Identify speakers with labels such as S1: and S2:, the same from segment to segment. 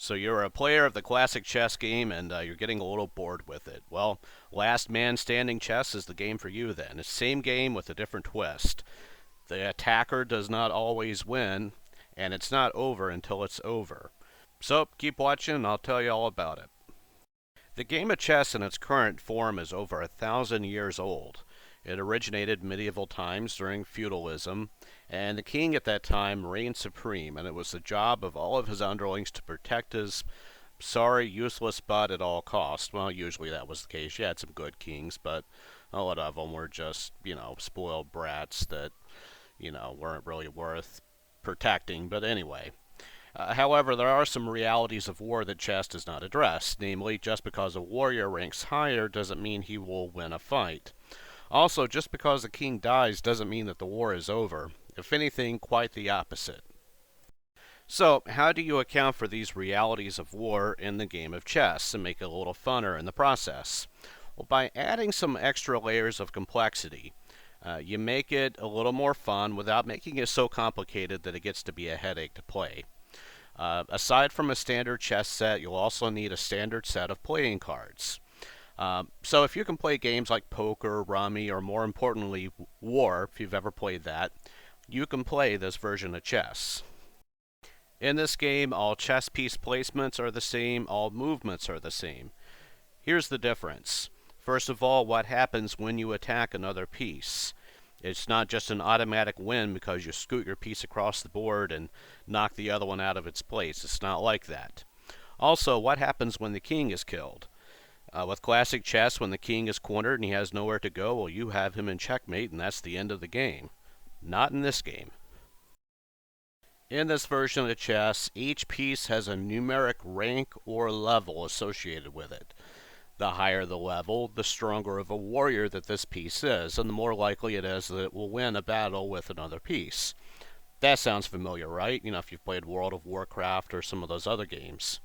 S1: So you're a player of the classic chess game and you're getting a little bored with it. Well, last man standing chess is the game for you then. It's the same game with a different twist. The attacker does not always win, and it's not over until it's over. So keep watching and I'll tell you all about it. The game of chess in its current form is over 1,000 years old. It originated in medieval times during feudalism, and the king at that time reigned supreme, and it was the job of all of his underlings to protect his sorry, useless butt at all costs. Well, usually that was the case. You had some good kings, but a lot of them were just, spoiled brats that, weren't really worth protecting. But anyway. However, there are some realities of war that chess does not address. Namely, just because a warrior ranks higher doesn't mean he will win a fight. Also, just because the king dies doesn't mean that the war is over. If anything, quite the opposite. So, how do you account for these realities of war in the game of chess and make it a little funner in the process? Well, by adding some extra layers of complexity. You make it a little more fun without making it so complicated that it gets to be a headache to play. Aside from a standard chess set, you'll also need a standard set of playing cards. So if you can play games like poker, rummy, or more importantly, war, if you've ever played that, you can play this version of chess. In this game, all chess piece placements are the same, all movements are the same. Here's the difference. First of all, what happens when you attack another piece? It's not just an automatic win because you scoot your piece across the board and knock the other one out of its place. It's not like that. Also, what happens when the king is killed? With classic chess, when the king is cornered and he has nowhere to go, well, you have him in checkmate and that's the end of the game. Not in this game. In this version of chess, each piece has a numeric rank or level associated with it. The higher the level, the stronger of a warrior that this piece is, and the more likely it is that it will win a battle with another piece. That sounds familiar, right? If you've played World of Warcraft or some of those other games.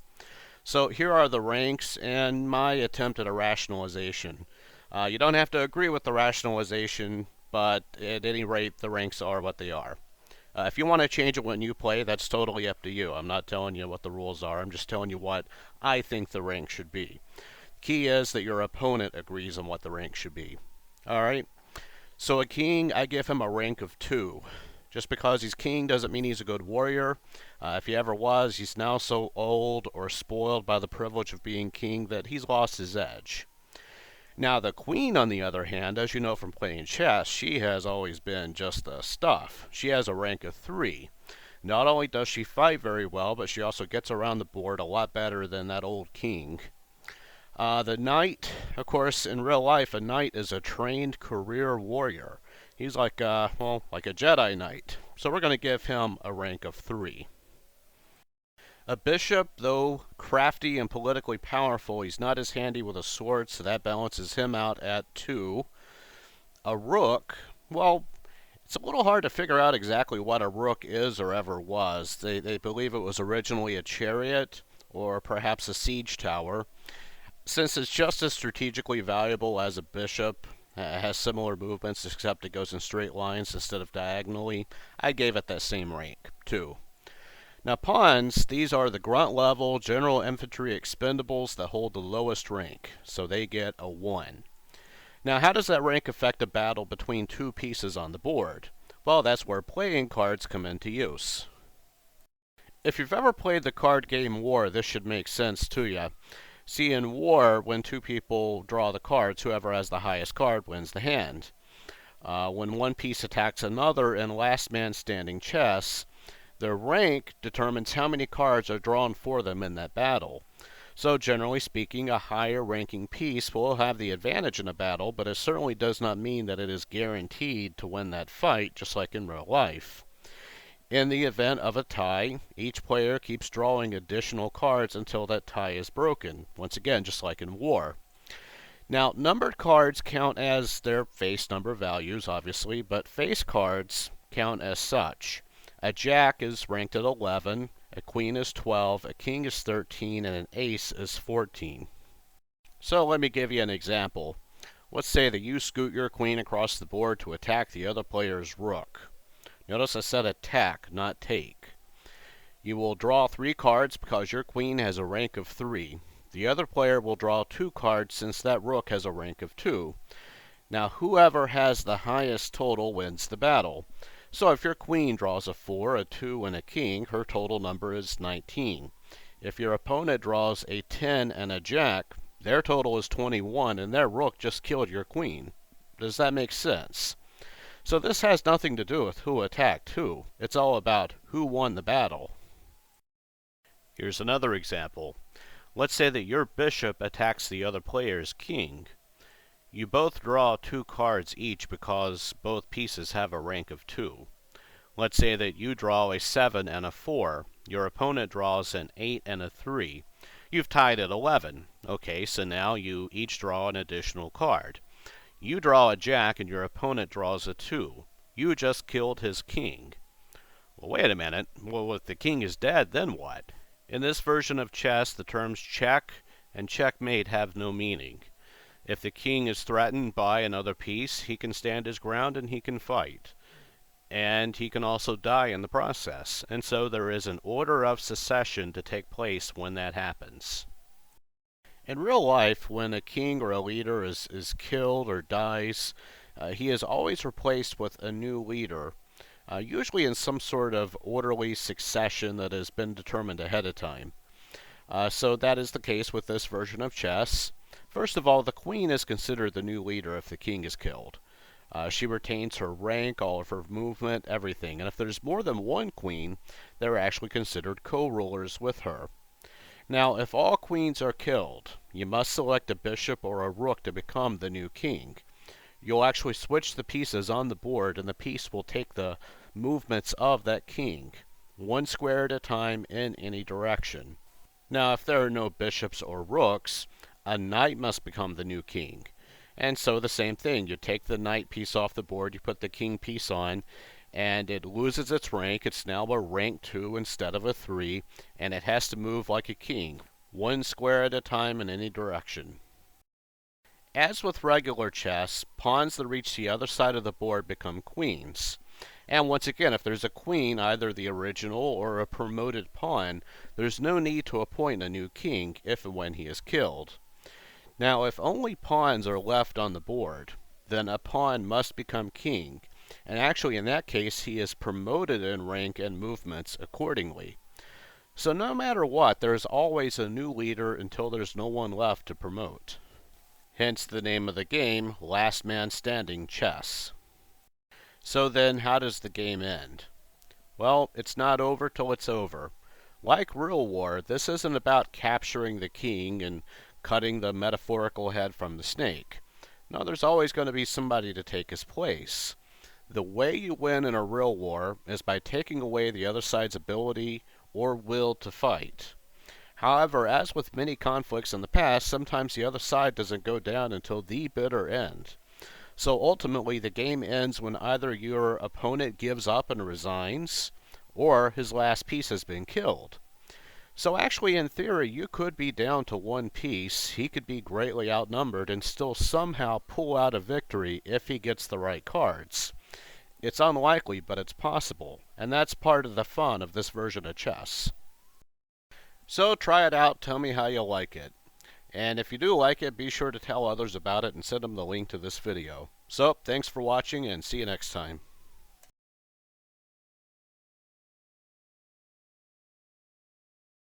S1: So here are the ranks and my attempt at a rationalization. You don't have to agree with the rationalization, but at any rate, the ranks are what they are. If you want to change it when you play, that's totally up to you. I'm not telling you what the rules are. I'm just telling you what I think the rank should be. Key is that your opponent agrees on what the rank should be. Alright? So a king, I give him a rank of 2. Just because he's king doesn't mean he's a good warrior. If he ever was, he's now so old or spoiled by the privilege of being king that he's lost his edge. Now the queen, on the other hand, as you know from playing chess, she has always been just the stuff. She has a rank of 3. Not only does she fight very well, but she also gets around the board a lot better than that old king. The knight, of course, in real life, a knight is a trained career warrior. He's like a Jedi Knight. So we're going to give him a rank of 3. A bishop, though crafty and politically powerful, he's not as handy with a sword, so that balances him out at 2. A rook, well, it's a little hard to figure out exactly what a rook is or ever was. They believe it was originally a chariot or perhaps a siege tower. Since it's just as strategically valuable as a bishop, it has similar movements except it goes in straight lines instead of diagonally, I gave it that same rank, 2. Now pawns, these are the grunt level general infantry expendables that hold the lowest rank, so they get a 1. Now how does that rank affect a battle between two pieces on the board? Well, that's where playing cards come into use. If you've ever played the card game War, this should make sense to you. See, in war, when two people draw the cards, whoever has the highest card wins the hand. When one piece attacks another in last man standing chess, their rank determines how many cards are drawn for them in that battle. So generally speaking, a higher ranking piece will have the advantage in a battle, but it certainly does not mean that it is guaranteed to win that fight, just like in real life. In the event of a tie, each player keeps drawing additional cards until that tie is broken. Once again, just like in war. Now, numbered cards count as their face number values, obviously, but face cards count as such. A jack is ranked at 11, a queen is 12, a king is 13, and an ace is 14. So let me give you an example. Let's say that you scoot your queen across the board to attack the other player's rook. Notice I said attack, not take. You will draw 3 cards because your queen has a rank of 3. The other player will draw 2 cards since that rook has a rank of 2. Now, whoever has the highest total wins the battle. So if your queen draws a 4, a 2, and a king, her total number is 19. If your opponent draws a 10 and a jack, their total is 21, and their rook just killed your queen. Does that make sense? So this has nothing to do with who attacked who. It's all about who won the battle. Here's another example. Let's say that your bishop attacks the other player's king. You both draw 2 cards each because both pieces have a rank of 2. Let's say that you draw a 7 and a 4. Your opponent draws an 8 and a 3. You've tied at 11. Okay, so now you each draw an additional card. You draw a jack and your opponent draws a 2. You just killed his king. Well, wait a minute. Well, if the king is dead, then what? In this version of chess, the terms check and checkmate have no meaning. If the king is threatened by another piece, he can stand his ground and he can fight. And he can also die in the process. And so there is an order of succession to take place when that happens. In real life, when a king or a leader is killed or dies, he is always replaced with a new leader, usually in some sort of orderly succession that has been determined ahead of time. So that is the case with this version of chess. First of all, the queen is considered the new leader if the king is killed. She retains her rank, all of her movement, everything. And if there's more than one queen, they're actually considered co-rulers with her. Now, if all queens are killed, you must select a bishop or a rook to become the new king. You'll actually switch the pieces on the board, and the piece will take the movements of that king, 1 square at a time in any direction. Now, if there are no bishops or rooks, a knight must become the new king. And so the same thing, you take the knight piece off the board, you put the king piece on, and it loses its rank. It's now a rank 2 instead of a 3, and it has to move like a king, 1 square at a time in any direction. As with regular chess, pawns that reach the other side of the board become queens. And once again, if there's a queen, either the original or a promoted pawn, there's no need to appoint a new king if and when he is killed. Now, if only pawns are left on the board, then a pawn must become king, and actually in that case he is promoted in rank and movements accordingly. So no matter what, there is always a new leader until there's no one left to promote. Hence the name of the game, Last Man Standing Chess. So then, how does the game end? Well, it's not over till it's over. Like real war, this isn't about capturing the king and cutting the metaphorical head from the snake. No, there's always going to be somebody to take his place. The way you win in a real war is by taking away the other side's ability or will to fight. However, as with many conflicts in the past, sometimes the other side doesn't go down until the bitter end. So ultimately, the game ends when either your opponent gives up and resigns, or his last piece has been killed. So actually, in theory, you could be down to 1 piece, he could be greatly outnumbered, and still somehow pull out a victory if he gets the right cards. It's unlikely, but it's possible, and that's part of the fun of this version of chess. So try it out, tell me how you like it. And if you do like it, be sure to tell others about it and send them the link to this video. So, thanks for watching and see you next time.